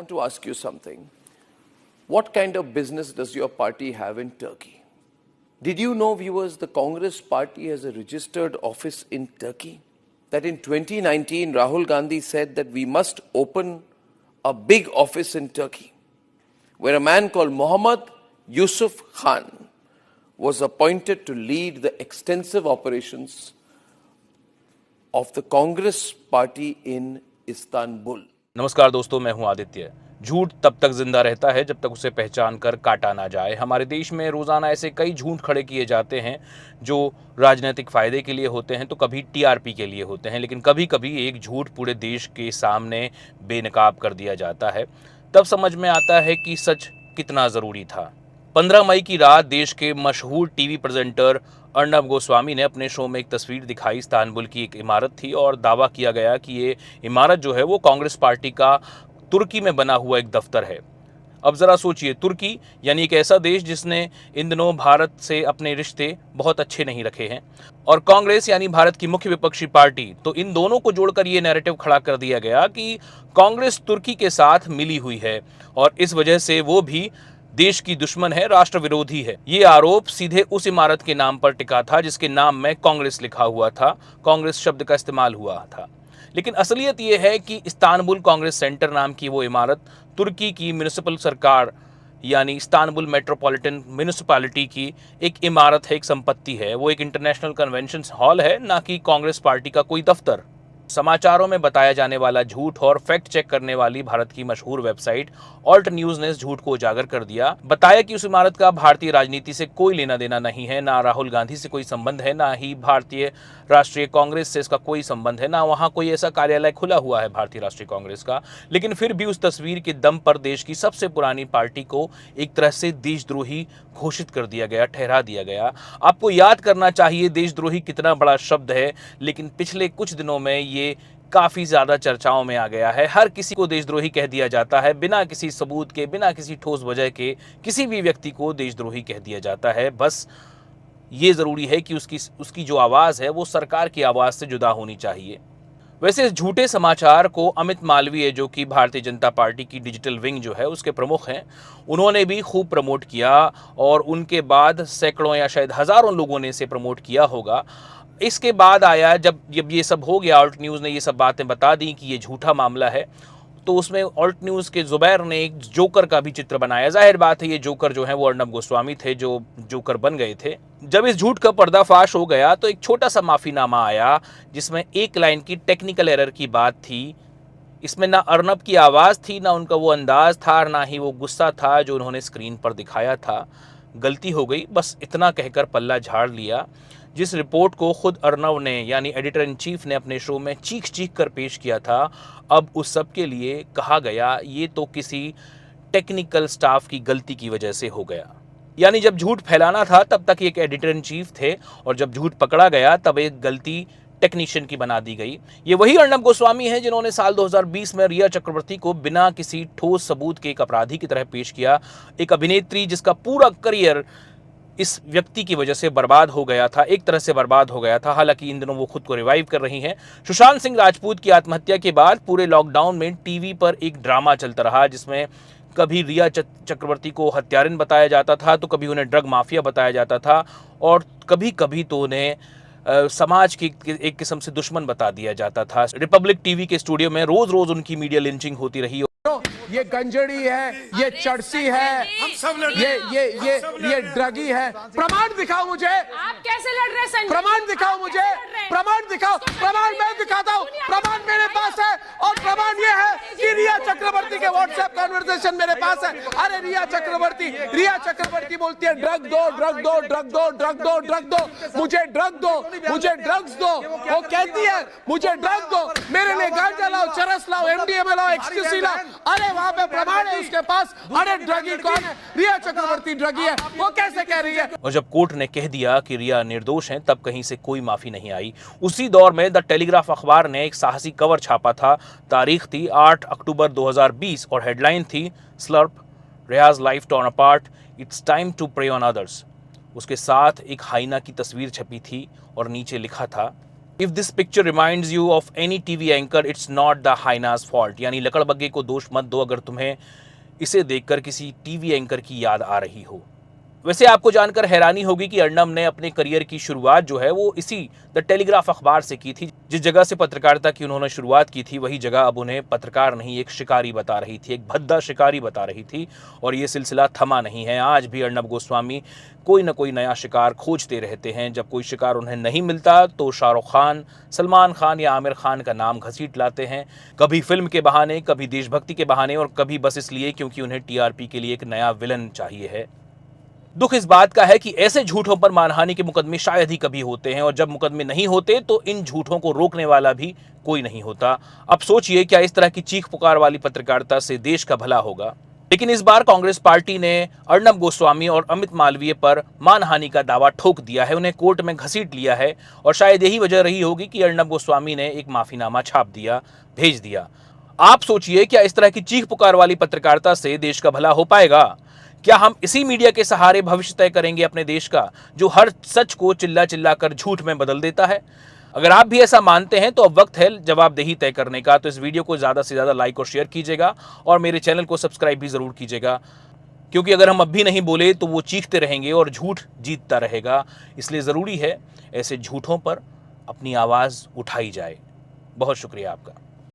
want to ask you something. What kind of business does your party have in Turkey? Did you know, viewers, the Congress party has a registered office in Turkey? That in 2019, Rahul Gandhi said that we must open a big office in Turkey, where a man called Mohammad Yusuf Khan was appointed to lead the extensive operations of the Congress party in Istanbul. नमस्कार दोस्तों, मैं हूं आदित्य। झूठ तब तक जिंदा रहता है जब तक उसे पहचान कर काटा ना जाए। हमारे देश में रोज़ाना ऐसे कई झूठ खड़े किए जाते हैं जो राजनीतिक फ़ायदे के लिए होते हैं तो कभी टीआरपी के लिए होते हैं, लेकिन कभी कभी एक झूठ पूरे देश के सामने बेनकाब कर दिया जाता है। तब समझ में आता है कि सच कितना ज़रूरी था। 15 मई की रात देश के मशहूर टीवी प्रेजेंटर अर्नब गोस्वामी ने अपने शो में एक तस्वीर दिखाई। इस्तांबुल की एक इमारत थी और दावा किया गया कि ये इमारत जो है वो कांग्रेस पार्टी का तुर्की में बना हुआ एक दफ्तर है। अब ज़रा सोचिए, तुर्की यानी एक ऐसा देश जिसने इन दिनों भारत से अपने रिश्ते बहुत अच्छे नहीं रखे हैं, और कांग्रेस यानी भारत की मुख्य विपक्षी पार्टी, तो इन दोनों को जोड़कर ये नैरेटिव खड़ा कर दिया गया कि कांग्रेस तुर्की के साथ मिली हुई है और इस वजह से वो भी देश की दुश्मन है, राष्ट्र विरोधी है। ये आरोप सीधे उस इमारत के नाम पर टिका था जिसके नाम में कांग्रेस लिखा हुआ था, कांग्रेस शब्द का इस्तेमाल हुआ था। लेकिन असलियत ये है कि इस्तांबुल कांग्रेस सेंटर नाम की वो इमारत तुर्की की म्युनिसिपल सरकार यानी इस्तांबुल मेट्रोपॉलिटन म्युनिसिपैलिटी की एक इमारत है, एक संपत्ति है। वो एक इंटरनेशनल कन्वेंशन हॉल है, ना कि कांग्रेस पार्टी का कोई दफ्तर। समाचारों में बताया जाने वाला झूठ और फैक्ट चेक करने वाली भारत की मशहूर वेबसाइट ऑल्ट न्यूज ने इस झूठ को उजागर कर दिया। बताया कि उस इमारत का भारतीय राजनीति से कोई लेना देना नहीं है, ना राहुल गांधी से कोई संबंध है, ना ही भारतीय राष्ट्रीय कांग्रेस से इसका कोई संबंध है, ना वहां कोई ऐसा कार्यालय खुला हुआ है भारतीय राष्ट्रीय कांग्रेस का। लेकिन फिर भी उस तस्वीर के दम पर देश की सबसे पुरानी पार्टी को एक तरह से देशद्रोही घोषित कर दिया गया, ठहरा दिया गया। आपको याद करना चाहिए देशद्रोही कितना बड़ा शब्द है, लेकिन पिछले कुछ दिनों में ये काफी ज्यादा चर्चाओं में आ गया है। हर किसी को देशद्रोही कह दिया जाता है, बिना किसी सबूत के, बिना किसी ठोस वजह के किसी भी व्यक्ति को देशद्रोही कह दिया जाता है। बस ये जरूरी है कि उसकी जो आवाज है वो सरकार की आवाज से जुदा होनी चाहिए। वैसे इस झूठे समाचार को अमित मालवीय, जो कि भारतीय जनता पार्टी की डिजिटल विंग जो है उसके प्रमुख हैं, उन्होंने भी खूब प्रमोट किया और उनके बाद सैकड़ों या शायद हजारों लोगों ने इसे प्रमोट किया होगा। इसके बाद आया जब ये सब हो गया, ऑल्ट न्यूज़ ने ये सब बातें बता दी कि ये झूठा मामला है, तो उसमें ऑल्ट न्यूज़ के जुबैर ने एक जोकर का भी चित्र बनाया। जाहिर बात है ये जोकर जो है वो अर्नब गोस्वामी थे जो जोकर बन गए थे। जब इस झूठ का पर्दाफाश हो गया तो एक छोटा सा माफीनामा आया जिसमें एक लाइन की टेक्निकल एरर की बात थी। इसमें ना अर्नब की आवाज़ थी, ना उनका वो अंदाज था, ना ही वो गुस्सा था जो उन्होंने स्क्रीन पर दिखाया था। गलती हो गई, बस इतना कहकर पल्ला झाड़ लिया। जिस रिपोर्ट को खुद अर्नब ने यानी एडिटर इन चीफ ने अपने शो में चीख चीख कर पेश किया था, अब उस सब के लिए कहा गया ये तो किसी टेक्निकल स्टाफ की गलती की वजह से हो गया। यानी जब झूठ फैलाना था तब तक एक एडिटर इन चीफ थे, और जब झूठ पकड़ा गया तब एक गलती टेक्नीशियन की बना दी गई। ये वही अर्नब गोस्वामी हैं जिन्होंने साल 2020 में रिया चक्रवर्ती को बिना किसी ठोस सबूत के एक अपराधी की तरह पेश किया। एक अभिनेत्री जिसका पूरा करियर इस व्यक्ति की वजह से बर्बाद हो गया था, एक तरह से बर्बाद हो गया था। हालांकि इन दिनों वो खुद को रिवाइव कर रही हैं। सुशांत सिंह राजपूत की आत्महत्या के बाद पूरे लॉकडाउन में टीवी पर एक ड्रामा चलता रहा जिसमें कभी रिया चक्रवर्ती को हत्यारिन बताया जाता था, तो कभी उन्हें ड्रग माफिया बताया जाता था, और कभी कभी तो उन्हें समाज की एक किस्म से दुश्मन बता दिया जाता था। रिपब्लिक टीवी के स्टूडियो में रोज रोज उनकी मीडिया लिंचिंग होती रही। ये गंजड़ी है, ये चड़सी है, ये ड्रगी है। प्रमाण दिखाओ मुझे। आप कैसे लड़ रहे हैं? प्रमाण दिखाओ मुझे, प्रमाण दिखाओ। प्रमाण मैं दिखाता हूँ, प्रमाण मेरे पास है, और प्रमाण ये है कि रिया चक्रवर्ती के व्हाट्सएप कन्वर्सेशन मेरे पास है। अरे रिया चक्रवर्ती बोलती है ड्रग दो, ड्रग दो, ड्रग दो, ड्रग दो, ड्रग दो, मुझे ड्रग दो, मुझे ड्रग्स दो। वो कहती है मुझे ड्रग दो, मेरे लिए गांजा लाओ, चरस लाओ, एमडीएमए लाओ, एक्सटेसी लाओ। अरे वहां पे प्रमाण है उसके पास। अरे ड्रगी कौन है? रिया चक्रवर्ती ड्रगी है, वो कैसे कह रही है? और जब कोर्ट ने कह दिया कि रिया निर्दोष हैं, तब कहीं से कोई माफी नहीं आई। उसी दौर में द टेलीग्राफ अखबार ने एक साहसी कवर छापा था। तारीख थी 8 अक्टूबर 2020 और हेडलाइन थी slurp, Rhea's life torn apart, it's time to prey on others. उसके साथ एक हाइना की तस्वीर छपी थी और नीचे लिखा था if this picture reminds you of any TV anchor, it's not the hyenas fault. यानी लकड़बग्गे को दोष मत दो अगर तुम्हें इसे देखकर किसी टीवी एंकर की याद आ रही हो। वैसे आपको जानकर हैरानी होगी कि अर्नब ने अपने करियर की शुरुआत जो है वो इसी द टेलीग्राफ अखबार से की थी। जिस जगह से पत्रकारिता की उन्होंने शुरुआत की थी वही जगह अब उन्हें पत्रकार नहीं, एक शिकारी बता रही थी, एक भद्दा शिकारी बता रही थी। और ये सिलसिला थमा नहीं है। आज भी अर्नब गोस्वामी कोई ना कोई नया शिकार खोजते रहते हैं। जब कोई शिकार उन्हें नहीं मिलता तो शाहरुख खान, सलमान खान या आमिर खान का नाम घसीट लाते हैं, कभी फिल्म के बहाने, कभी देशभक्ति के बहाने, और कभी बस इसलिए क्योंकि उन्हें टीआरपी के लिए एक नया विलन चाहिए है। दुख इस बात का है कि ऐसे झूठों पर मानहानि के मुकदमे शायद ही कभी होते हैं, और जब मुकदमे नहीं होते तो इन झूठों को रोकने वाला भी कोई नहीं होता। अब सोचिए क्या इस तरह की चीख पुकार वाली पत्रकारिता से देश का भला होगा। लेकिन इस बार कांग्रेस पार्टी ने अर्नब गोस्वामी और अमित मालवीय पर मानहानि का दावा ठोक दिया है, उन्हें कोर्ट में घसीट लिया है, और शायद यही वजह रही होगी कि अर्नब गोस्वामी ने एक माफीनामा छाप दिया, भेज दिया। आप सोचिए क्या इस तरह की चीख पुकार वाली पत्रकारिता से देश का भला हो पाएगा? क्या हम इसी मीडिया के सहारे भविष्य तय करेंगे अपने देश का, जो हर सच को चिल्ला चिल्ला कर झूठ में बदल देता है? अगर आप भी ऐसा मानते हैं तो अब वक्त है जवाबदेही तय करने का। तो इस वीडियो को ज़्यादा से ज़्यादा लाइक और शेयर कीजिएगा, और मेरे चैनल को सब्सक्राइब भी ज़रूर कीजिएगा, क्योंकि अगर हम अब भी नहीं बोले तो वो चीखते रहेंगे और झूठ जीतता रहेगा। इसलिए ज़रूरी है ऐसे झूठों पर अपनी आवाज़ उठाई जाए। बहुत शुक्रिया आपका।